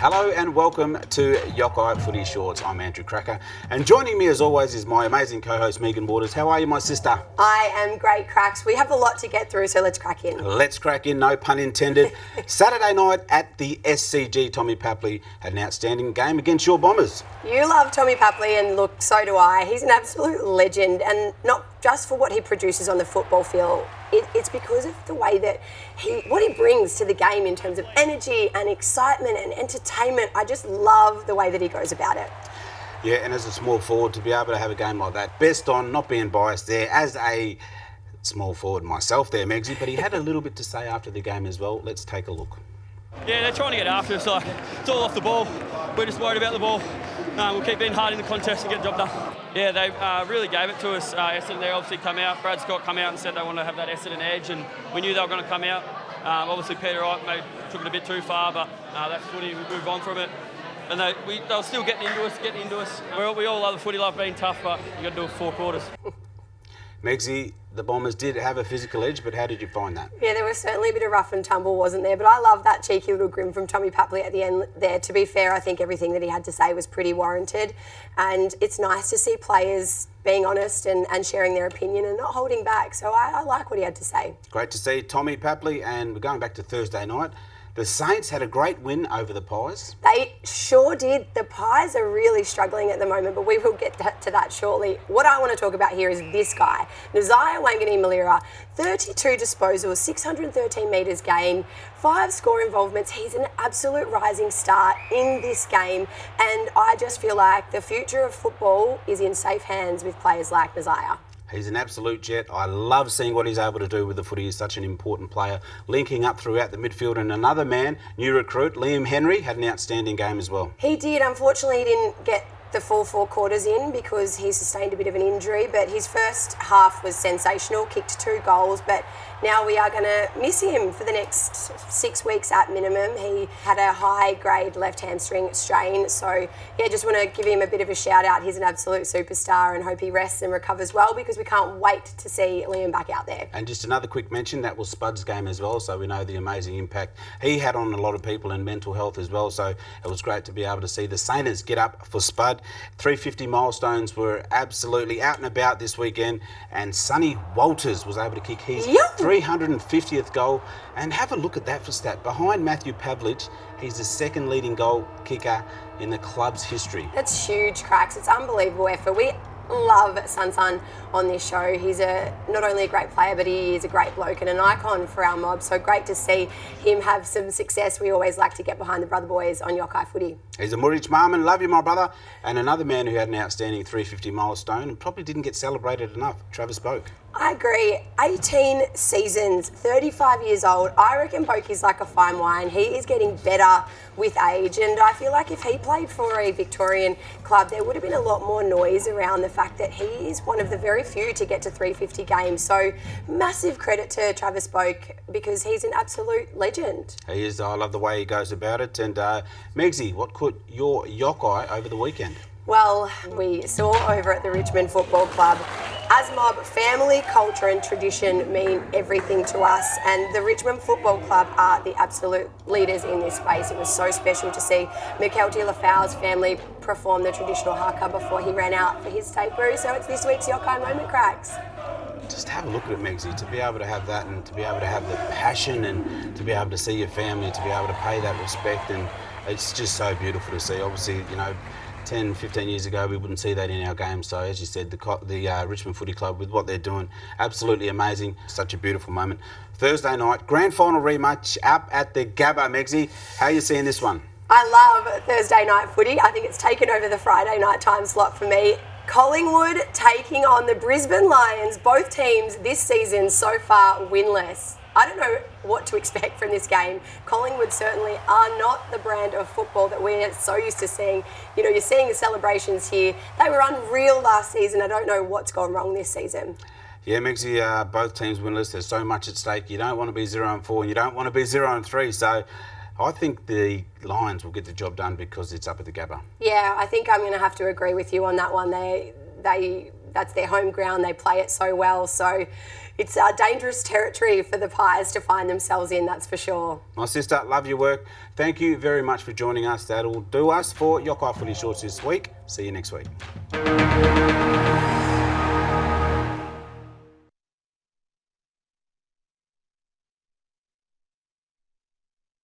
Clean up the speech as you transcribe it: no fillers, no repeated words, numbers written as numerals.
Hello and welcome to Yokayi Footy Shorts. I'm Andrew Cracker, and joining me as always is my amazing co-host Megan Waters. How are you, my sister? I am great, Cracks. We have a lot to get through, so let's crack in. Let's crack in, no pun intended. Saturday night at the SCG, Tommy Papley had an outstanding game against your Bombers. You love Tommy Papley, and look, so do I. He's an absolute legend, and not just for what he produces on the football field. It's because of the way that what he brings to the game in terms of energy and excitement and entertainment. I just love the way that he goes about it. Yeah, and as a small forward, to be able to have a game like that, best on, not being biased there, as a small forward myself there, Megsy, but he had a little bit to say after the game as well. Let's take a look. Yeah, they're trying to get after us. It's all off the ball. We're just worried about the ball. We'll keep being hard in the contest and get the job done. Yeah, they really gave it to us. Essendon, they obviously come out. Brad Scott come out and said they want to have that Essendon edge, and we knew they were going to come out. Obviously, Peter Wright maybe took it a bit too far, but that's footy. We moved on from it. And they were still getting into us. We all love the footy, love being tough, but you got to do it 4 quarters. Megsy, the Bombers did have a physical edge, but how did you find that? Yeah, there was certainly a bit of rough and tumble, wasn't there? But I love that cheeky little grin from Tommy Papley at the end there. To be fair, I think everything that he had to say was pretty warranted. And it's nice to see players being honest and sharing their opinion and not holding back. So I like what he had to say. Great to see Tommy Papley, and we're going back to Thursday night. The Saints had a great win over the Pies. They sure did. The Pies are really struggling at the moment, but we will get to that shortly. What I want to talk about here is this guy, Nasiah Wanganeen-Milera, 32 disposals, 613 metres gained, 5 score involvements. He's an absolute rising star in this game, and I just feel like the future of football is in safe hands with players like Nasiah. He's an absolute jet. I love seeing what he's able to do with the footy. He's such an important player, linking up throughout the midfield. And another man, new recruit, Liam Henry, had an outstanding game as well. He did. Unfortunately, he didn't get the full 4 quarters in because he sustained a bit of an injury, but his first half was sensational, kicked 2 goals, but now we are going to miss him for the next 6 weeks at minimum. He had a high-grade left hamstring strain, so yeah, just want to give him a bit of a shout-out. He's an absolute superstar and hope he rests and recovers well because we can't wait to see Liam back out there. And just another quick mention, that was Spud's game as well, so we know the amazing impact he had on a lot of people and mental health as well, so it was great to be able to see the Saints get up for Spud. 350 milestones were absolutely out and about this weekend, and Sonny Walters was able to kick his 350th goal. And have a look at that for stat. Behind Matthew Pavlich, he's the second leading goal kicker in the club's history. That's huge, Cracks. It's unbelievable effort. We love Sun on this show. He's not only a great player, but he is a great bloke and an icon for our mob. So great to see him have some success. We always like to get behind the brother boys on Yokayi Footy. He's a Murich Marman. Love you, my brother. And another man who had an outstanding 350 milestone and probably didn't get celebrated enough, Travis Boak. I agree. 18 seasons, 35 years old. I reckon Boak is like a fine wine. He is getting better with age, and I feel like if he played for a Victorian club, there would have been a lot more noise around the fact that he is one of the very few to get to 350 games. So massive credit to Travis Boak because he's an absolute legend. He is. I love the way he goes about it. And Megsy, what caught your Yokayi over the weekend? Well, we saw over at the Richmond Football Club, as mob, family, culture and tradition mean everything to us, and the Richmond Football Club are the absolute leaders in this space. It was so special to see Mikelty Lafau's family perform the traditional haka before he ran out for his tape-brew, so it's this week's Yokayi Moment, Cracks. Just have a look at it, Megsy, to be able to have that and to be able to have the passion and to be able to see your family, to be able to pay that respect, and it's just so beautiful to see. Obviously, 10, 15 years ago, we wouldn't see that in our game. So, as you said, the Richmond Footy Club, with what they're doing, absolutely amazing. Such a beautiful moment. Thursday night, grand final rematch up at the Gabba. Megsy, how are you seeing this one? I love Thursday night footy. I think it's taken over the Friday night time slot for me. Collingwood taking on the Brisbane Lions. Both teams this season so far winless. I don't know what to expect from this game. Collingwood certainly are not the brand of football that we're so used to seeing. You're seeing the celebrations here. They were unreal last season. I don't know what's gone wrong this season. Yeah, Megsy, both teams winless. There's so much at stake. You don't want to be 0-4 and you don't want to be 0-3. So I think the Lions will get the job done because it's up at the Gabba. Yeah, I think I'm going to have to agree with you on that one. They That's their home ground. They play it so well. So it's dangerous territory for the Pies to find themselves in, that's for sure. My sister, love your work. Thank you very much for joining us. That'll do us for Yokayi Footy Shorts this week. See you next week.